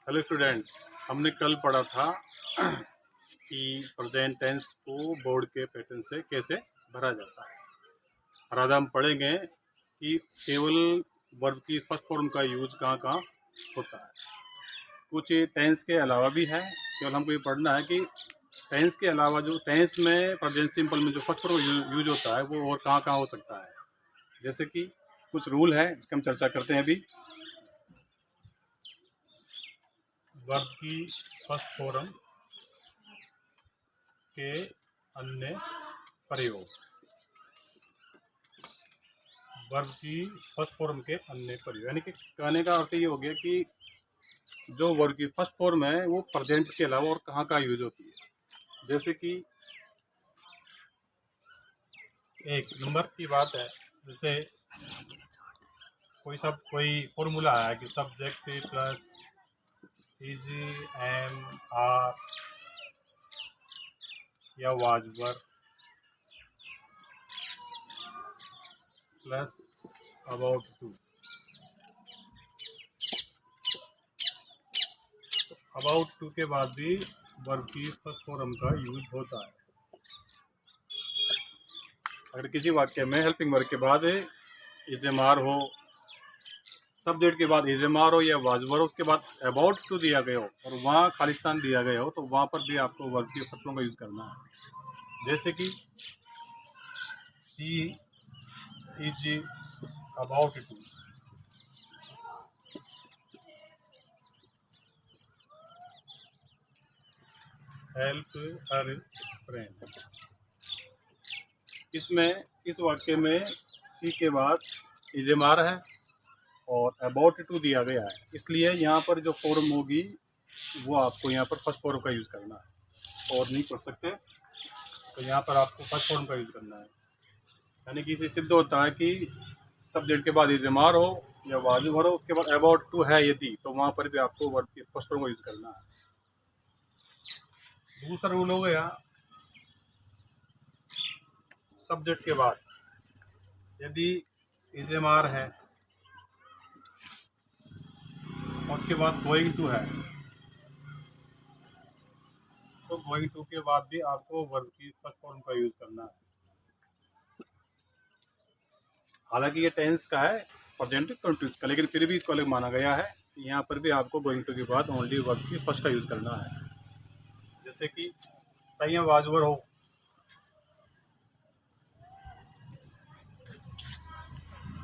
Hello students, हमने कल पढ़ा था कि प्रेजेंट टेंस को बोर्ड के पैटर्न से कैसे भरा जाता है। और आज हम पढ़ेंगे कि केवल वर्ब की फर्स्ट फॉर्म का यूज कहाँ कहाँ होता है। कुछ टेंस के अलावा भी है, केवल हमको ये पढ़ना है कि टेंस के अलावा जो टेंस में प्रेजेंट सिंपल में जो फर्स्ट फॉर्म यूज होता है वो और कहाँ कहाँ हो सकता है। जैसे कि कुछ रूल है जिसकी हम चर्चा करते हैं अभी। वर्ब की फर्स्ट फॉर्म के अन्य प्रयोग। वर्ब की फर्स्ट फॉर्म के अन्य प्रयोग यानी कि कहने का अर्थ ये हो गया कि जो वर्ब की फर्स्ट फॉर्म है वो प्रेजेंट के अलावा और कहाँ कहाँ यूज होती है। जैसे कि एक नंबर की बात है, जैसे कोई फॉर्मूला है कि subject plus is am are या was were plus about to. About to के बाद भी वर्ब की फर्स्ट फॉर्म का यूज होता है। अगर किसी वाक्य में हेल्पिंग वर्ब के बाद इज एम आर हो, सब्जेक्ट के बाद इज एम आर हो या वाज वर हो, उसके बाद अबाउट टू दिया गया हो और वहाँ खालिस्तान दिया गया हो, तो वहाँ पर भी आपको वर्ब की फर्स्ट फॉर्म का यूज करना है। जैसे कि she is about to help her friend. इसमें इस वाक्य में सी के बाद इज एम आर है और अबाउट टू दिया गया है, इसलिए यहाँ पर जो फॉर्म होगी वो आपको यहाँ पर फर्स्ट फॉर्म का यूज़ करना है और नहीं कर सकते। तो यहाँ पर आपको फर्स्ट फॉर्म का यूज़ करना है, यानी कि इसे सिद्ध होता है कि सब्जेक्ट के बाद इज एम आर हो या वाजू भरो, उसके बाद अबाउट टू है यदि, तो वहाँ पर भी आपको वर्ब की फर्स्ट फॉर्म का यूज़ करना है। दूसरा रूल हो गया, सब्जेक्ट के बाद यदि इज एम आर है और उसके बाद गोइंग टू है, तो गोइंग टू के बाद भी आपको वर्ब की फर्स्ट फॉर्म का यूज करना है। हालांकि ये टेंस का है, प्रेजेंट कंटिन्यूस का, लेकिन फिर भी इसको अलग माना गया है। यहाँ पर भी आपको गोइंग टू के बाद ओनली वर्ब की फर्स्ट का यूज करना है। जैसे कि चाहिए वाजवर हो,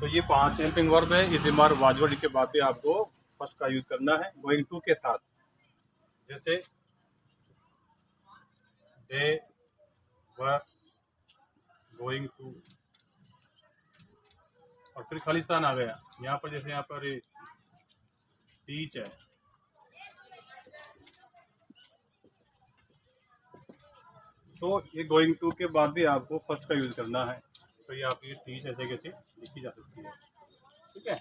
तो ये 5 हेल्पिंग वर्ब है। इज एम आर वाजवर के बाद भी आपको फर्स्ट का यूज करना है गोइंग टू के साथ। जैसे दे वर गोइंग टू और फिर खालिस्तान आ गया यहाँ पर। जैसे यहाँ पर टीच है, तो ये गोइंग टू के बाद भी आपको फर्स्ट का यूज करना है। तो ये आपकी टीच ऐसे कैसे लिखी जा सकती है, ठीक है।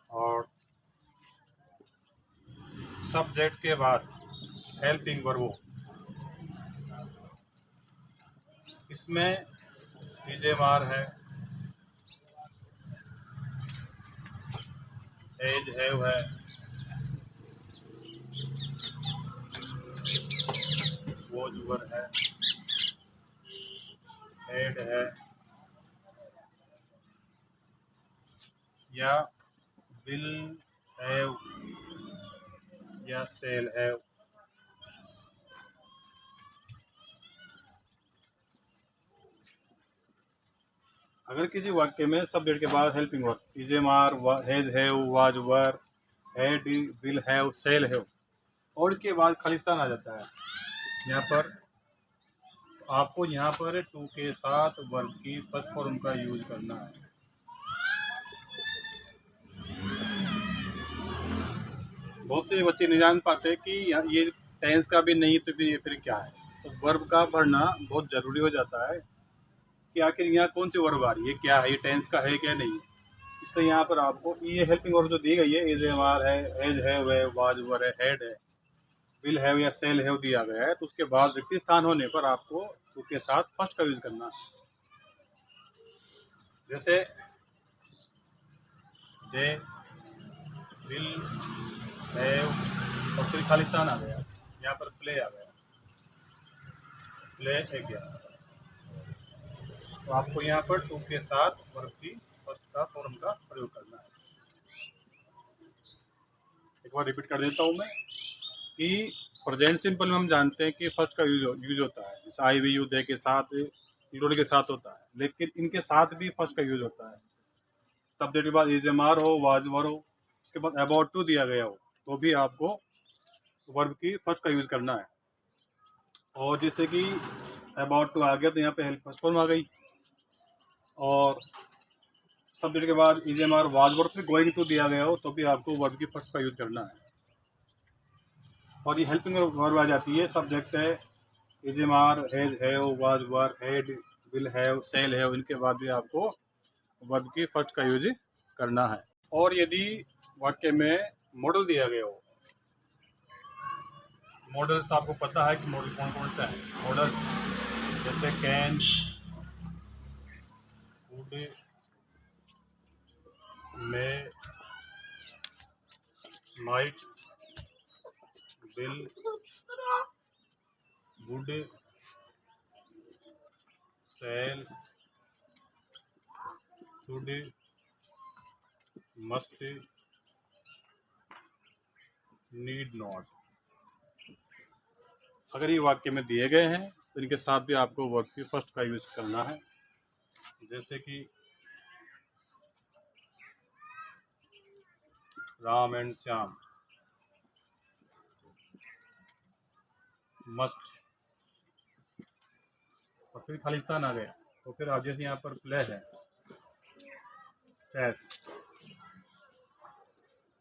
और सब्जेक्ट के बाद हेल्पिंग वर्ब, इसमें इज एम आर है, एज हैव है, वॉज वर है, हेड है या विल हैव या सेल हैव। अगर किसी वाक्य में सब्जेक्ट के बाद helping verb is am are, has have, was were, had, will have, shall have और के बाद खालिस्तान आ जाता है, यहाँ पर आपको यहाँ पर टू के साथ वर्ब की फर्स्ट फॉर्म का यूज करना है। बहुत से बच्चे नहीं जान पाते कि ये टेंस का भी नहीं तो फिर क्या है। तो वर्ब का भरना बहुत ज़रूरी हो जाता है कि आखिर यहाँ कौन सी वर्ब आ रही है, क्या है, ये टेंस का है क्या नहीं। इसलिए यहाँ पर आपको ये हेल्पिंग वर्ब जो दी गई है, इज एम आर है, एज हैव है, वाज वर है, हेड है, विल हैव या सेल हैव दिया गया है, तो उसके बाद रिक्त स्थान होने पर आपको उसके साथ फर्स्ट का यूज करना है। जैसे दे विल हैव और फिर खालिस्तान आ गया, यहाँ पर प्ले आ गया, प्ले एक गया। तो आपको यहाँ पर टू के साथ वर्ब की फर्स्ट का फॉर्म का प्रयोग करना है। एक बार रिपीट कर देता हूँ मैं कि प्रेजेंट सिंपल में हम जानते हैं कि फर्स्ट का यूज होता है, जैसे आई वी यू दे के साथ, इंक्लूड के साथ होता है, लेकिन इनके साथ भी फर्स्ट का यूज होता है। सब्जेक्ट के बाद इज एम आर हो, वाज वर हो, उसके बाद अबाउट टू दिया गया हो, तो भी आपको वर्ब की फर्स्ट का यूज करना है। और जैसे कि अबाउट टू आ गया तो यहाँ पे हेल्प फर्स्ट फॉर्म आ गई, और सब्जेक्ट के बाद is am are was were पे गोइंग टू दिया गया हो तो भी आपको वर्ब की फर्स्ट का यूज करना है। और ये हेल्पिंग वर्ब आ जाती है, सब्जेक्ट है is am are, has, have, was, were, had, will have, shall have, इनके बाद भी आपको वर्ब की फर्स्ट का यूज करना है। और यदि वाक्य में मॉडल दिया गया हो, मॉडल्स आपको पता है कि मॉडल कौन कौन सा है। मॉडल्स जैसे can, would, may, might, will, would, shall, should, must, need not. अगर ये वाक्य में दिए गए हैं तो इनके साथ भी आपको वर्ब की फर्स्ट का यूज करना है। जैसे कि राम एंड श्याम, मस्ट, और फिर खालिस्तान आ गया तो फिर आज जैसे यहाँ पर प्ले है, एस,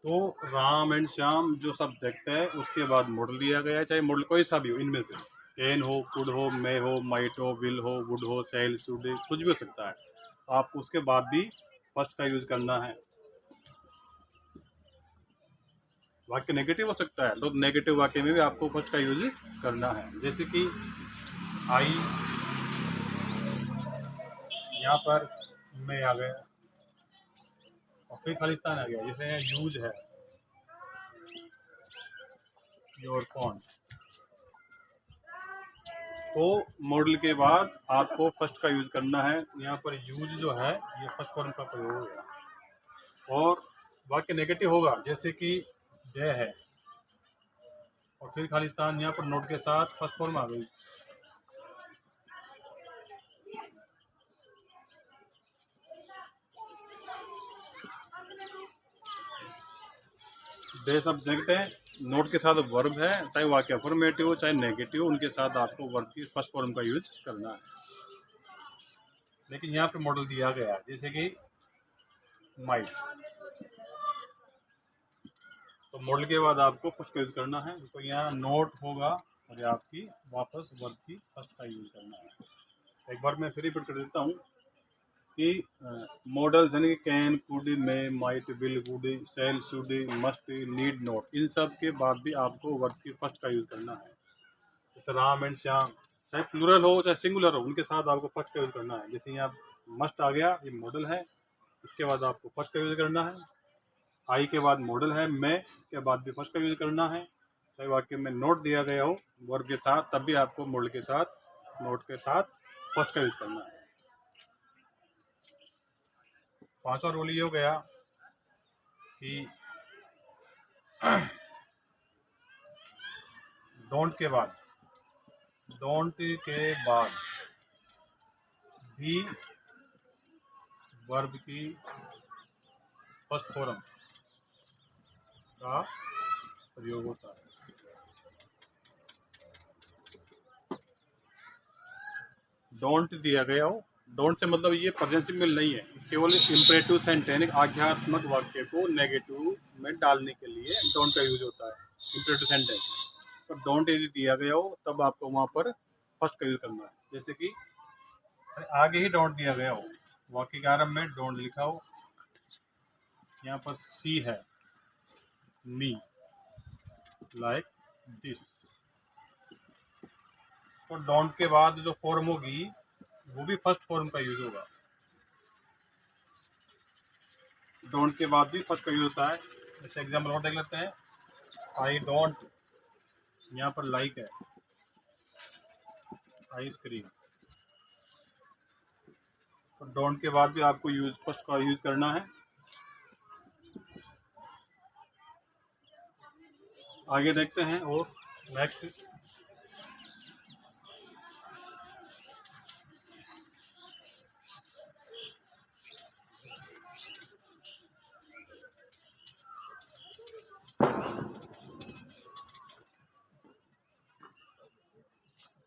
तो राम एंड श्याम जो सब्जेक्ट है उसके बाद मॉडल दिया गया है, चाहे मॉडल कोई सा भी हो इनमें से, कैन हो, कुड हो, मे हो, माइट हो, विल हो, वुड हो, सेल, शुड, कुछ भी हो सकता है, आपको उसके बाद भी फर्स्ट का यूज करना है। वाक्य नेगेटिव हो सकता है तो नेगेटिव वाक्य में भी आपको फर्स्ट का यूज करना है। जैसे कि आई, यहाँ पर में आ गया और फिर खालिस्तान आ गया, जैसे यूज है योर फोन, तो मॉडल के बाद आपको फर्स्ट का यूज करना है। यहाँ पर यूज जो है ये फर्स्ट फॉर्म का प्रयोग है। और वाक्य नेगेटिव होगा जैसे कि दे है और फिर खालिस्तान, यहाँ पर नोट के साथ फर्स्ट फॉर्म आ गई। दे सब्जेक्ट है, नोट के साथ वर्ब है, चाहे वाक्य अफर्मेटिव हो चाहे नेगेटिव, उनके साथ आपको वर्ब की फर्स्ट फॉर्म का यूज करना है। लेकिन यहाँ पे मॉडल दिया गया है जैसे कि माइट, तो मॉडल के बाद आपको फर्स्ट का यूज करना है, तो यहाँ नोट होगा और आपकी वापस वर्ब की फर्स्ट का यूज करना है। एक बार मैं फिर रिपीट कर देता हूँ कि मॉडल्स यानी can, could, may, might, will, would, shall, should, must, need not, इन सब के बाद भी आपको वर्ब की फर्स्ट का यूज करना है। जैसे राम एंड श्याम, चाहे प्लूरल हो चाहे सिंगुलर हो, उनके साथ आपको फर्स्ट का यूज करना है। जैसे यहाँ मस्ट आ गया, ये मॉडल है, इसके बाद आपको फर्स्ट का यूज करना है। आई के बाद मॉडल है मैं, इसके बाद भी फर्स्ट का यूज करना है। चाहे वाक्य में नोट दिया गया हो वर्ब के साथ, तब भी आपको मॉडल के साथ, नोट के साथ फर्स्ट का यूज करना है। पांचवा रूल ये हो गया कि डोंट के बाद, डोंट के बाद भी वर्ब की फर्स्ट फॉर्म का प्रयोग होता है। डोंट दिया गया हो, डोंट से मतलब ये प्रेजेंट सिंपल नहीं है, केवल इंपरेटिव सेंटेंस, आज्ञात्मक वाक्य को नेगेटिव में डालने के लिए डोंट का यूज होता है, इंपरेटिव सेंटेंस। तो डोंट यदि दिया गया हो तब आपको वहाँ पर फर्स्ट का यूज करना है। जैसे कि आगे ही डोंट दिया गया हो, वाक्य के आरंभ में डोंट लिखा हो, यहाँ पर सी है, मी, लाइक दिस, तो डोंट के बाद जो फॉर्म होगी वो भी फर्स्ट फॉर्म का यूज होगा। डोंट के बाद भी फर्स्ट का यूज होता है। जैसे एग्जाम्पल और देख लेते हैं, आई डोंट, यहाँ पर लाइक है, आइसक्रीम। तो डोंट के बाद भी आपको यूज फर्स्ट का यूज करना है। आगे देखते हैं और नेक्स्ट।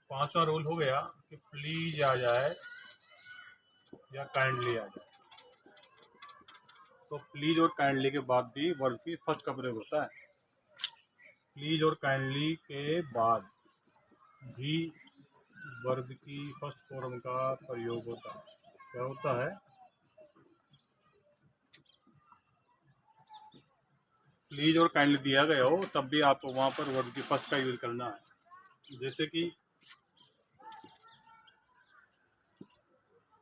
पांचवा रूल हो गया कि प्लीज आ जाए या काइंडली आ जाए। तो प्लीज और काइंडली के बाद भी वर्ब की फर्स्ट का प्रयोग होता है। प्लीज और काइंडली के बाद भी वर्ब की फर्स्ट फॉर्म का प्रयोग होता है। क्या होता है? प्लीज और काइंडली दिया गया हो तब भी आपको वहां पर वर्ब की फर्स्ट का यूज करना है। जैसे कि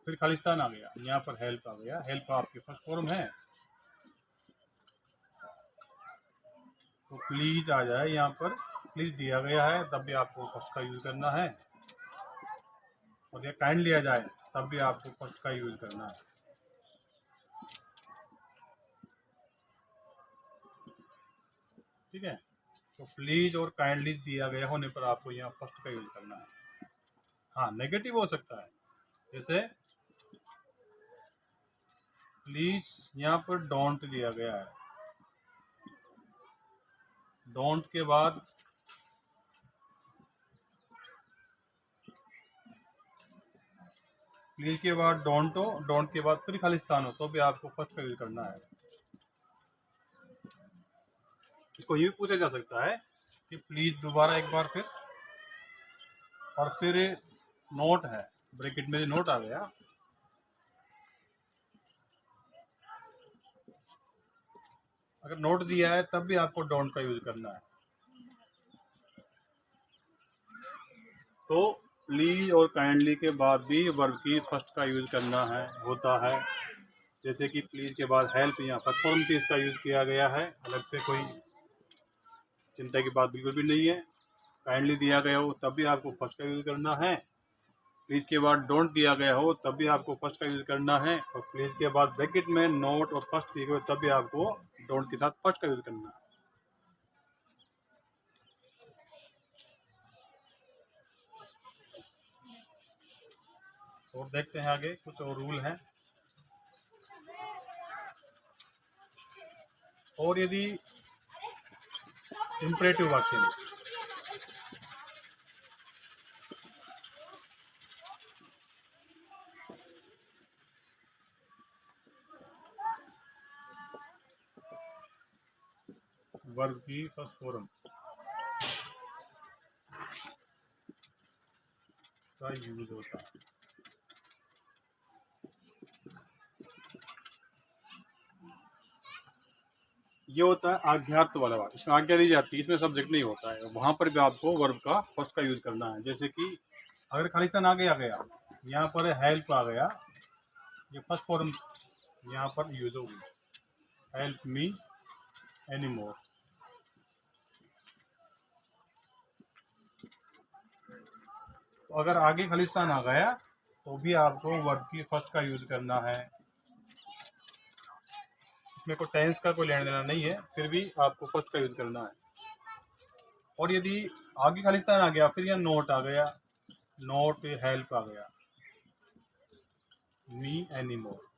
फिर खालिस्तान आ गया, यहाँ पर हेल्प आ गया, हेल्प आपकी फर्स्ट फॉर्म है। तो प्लीज आ जाए, यहाँ पर प्लीज दिया गया है तब भी आपको फर्स्ट का यूज करना है। और ये काइंडली आ जाए तब भी आपको फर्स्ट का यूज करना है। ठीक है, तो प्लीज और काइंडली दिया गया होने पर आपको यहाँ फर्स्ट का यूज करना है। हाँ, नेगेटिव हो सकता है, जैसे प्लीज यहाँ पर डोंट दिया गया है, डोंट के बाद प्लीज के बाद डोंट हो, डोंट के बाद फिर खालिस्तान हो, तो भी आपको फर्स्ट का यूज करना है। इसको ये भी पूछा जा सकता है कि प्लीज दोबारा एक बार फिर, और फिर नोट है, ब्रैकेट में नोट आ गया, अगर नोट दिया है तब भी आपको डोंट का यूज करना है। तो प्लीज और काइंडली के बाद भी वर्ब की फर्स्ट का यूज करना है, होता है। जैसे कि प्लीज के बाद हेल्प, यहाँ फर्स्ट फॉर्म की इसका यूज किया गया है, अलग से कोई चिंता की बात बिल्कुल भी नहीं है। काइंडली दिया गया हो तब भी आपको फर्स्ट का यूज करना है। प्लीज के बाद डोंट दिया गया हो तब भी आपको फर्स्ट का यूज करना है। और प्लीज के बाद ब्रैकेट में नोट और फर्स्ट दिए गए तब भी आपको डोंट के साथ फर्स्ट का यूज करना है। और देखते हैं आगे कुछ और रूल हैं। और यदि इंपरेटिव वाक्य में वर्ब की फर्स्ट फॉर्म का यूज होता है, ये होता है आज्ञार्थ वाला वाक्य। इसमें आज्ञा दी जाती है, इसमें सब्जेक्ट नहीं होता है, वहां पर भी आपको वर्ब का फर्स्ट का यूज करना है। जैसे कि अगर खालिस्तान आगे आ गया, यहाँ पर हेल्प आ गया, ये फर्स्ट फॉर्म यहाँ पर यूज होगी, हेल्प मी एनी मोर। तो अगर आगे खालिस्तान आ गया तो भी आपको वर्ब की फर्स्ट का यूज करना है। इसमें कोई टेंस का कोई लेना देना नहीं है, फिर भी आपको फर्स्ट का यूज करना है। और यदि आगे खालिस्तान आ गया, फिर यहाँ नोट आ गया, नोट हेल्प आ गया, मी एनी मोर।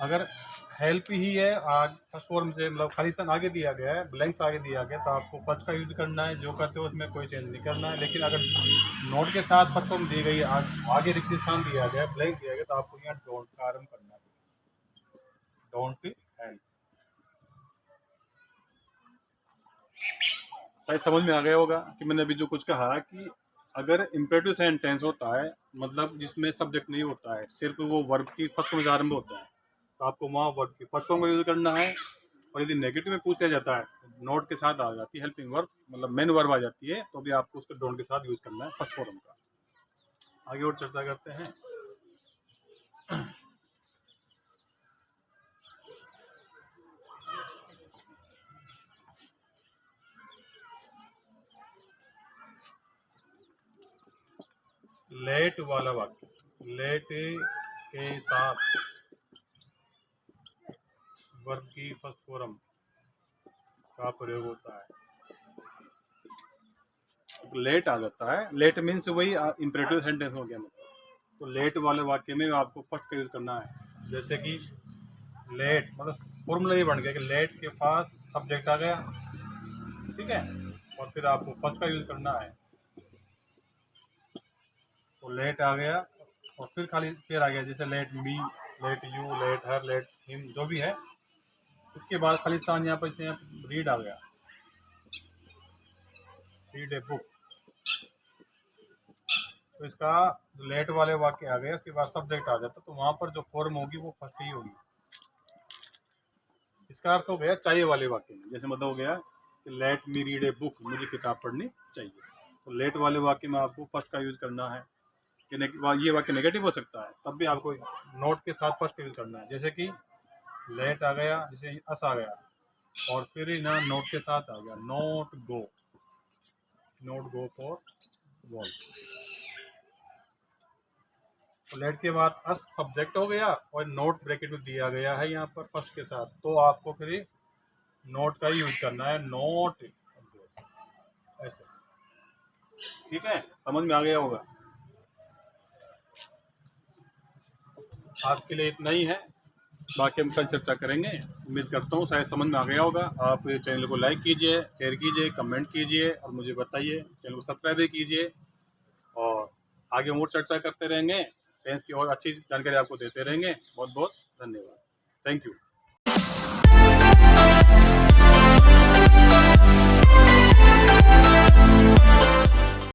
अगर हेल्प ही है आज फर्स्ट फॉर्म से, मतलब खालिस्तान आगे दिया गया है, ब्लैंक्स आगे दिया गया, तो आपको फर्स्ट का यूज करना है। जो करते हो उसमें कोई चेंज नहीं करना है। लेकिन अगर नोट के साथ फर्स्ट फॉर्म दी गई है, आगे रिक्त स्थान दिया गया, ब्लैंक दिया गया, तो आपको यहाँ डोंट का आरंभ करना है, डोंट हेल्प। शायद समझ में आ गया होगा कि मैंने अभी जो कुछ कहा कि अगर इम्पेरेटिव सेंटेंस होता है, मतलब जिसमें सब्जेक्ट नहीं होता है, सिर्फ वो वर्ब की फर्स्ट फॉर्म से आरंभ होता है, तो आपको वहाँ वर्ब की फर्स्ट फॉर्म का यूज करना है। और यदि नेगेटिव में पूछ लिया जाता है, नोट के साथ आ जाती है हेल्पिंग वर्ब, मतलब मेन वर्ब आ जाती है, तो भी आपको उसके डोंट के साथ यूज करना है फर्स्ट फॉर्म का। आगे और चर्चा करते हैं। लेट वाला वाक्य, लेट के साथ वर्ब की फर्स्ट फॉर्म का प्रयोग होता है। लेट आ जाता है, लेट मीन्स वही इंपरेटिव सेंटेंस हो गया मतलब। तो लेट वाले वाक्य में आपको फर्स्ट का यूज करना है। जैसे कि लेट मतलब फॉर्मूला ही बन गया कि लेट के पास सब्जेक्ट आ गया, ठीक है, और फिर आपको फर्स्ट का यूज करना है। तो लेट आ गया और फिर खाली फिर आ गया, जैसे let me, let you, let her, let him, जो भी है। उसके बाद खालिस्तान यहाँ पर से रीड आ गया, रीड ए बुक। तो इसका लेट वाले वाक्य आ गए, उसके बाद सब्जेक्ट आ जाता, तो वहां पर जो फॉर्म होगी वो फर्स्ट ही होगी। इसका अर्थ हो गया चाहिए वाले वाक्य में, जैसे मतलब हो गया कि let me read a book, मुझे किताब पढ़नी चाहिए। तो लेट वाले वाक्य में आपको फर्स्ट का यूज करना है। ये वाक्य नेगेटिव हो सकता है, तब भी आपको नोट के साथ फर्स्ट का यूज करना है। जैसे कि लेट आ गया, जैसे अस आ गया और फिर ना नोट के साथ आ गया, note go, note go for wall. तो लेट के बाद अस सब्जेक्ट हो गया और नोट ब्रैकेट में दिया गया है यहाँ पर फर्स्ट के साथ, तो आपको फिर नोट का ही यूज करना है, नोट ऐसे। ठीक है, समझ में आ गया होगा। आज के लिए इतना ही है, बाकी हम कल चर्चा करेंगे। उम्मीद करता हूँ शायद समझ में आ गया होगा। आप चैनल को लाइक कीजिए, शेयर कीजिए, कमेंट कीजिए और मुझे बताइए। चैनल को सब्सक्राइब भी कीजिए और आगे और चर्चा करते रहेंगे। टेंस की और अच्छी जानकारी आपको देते रहेंगे। बहुत बहुत धन्यवाद। Thank you.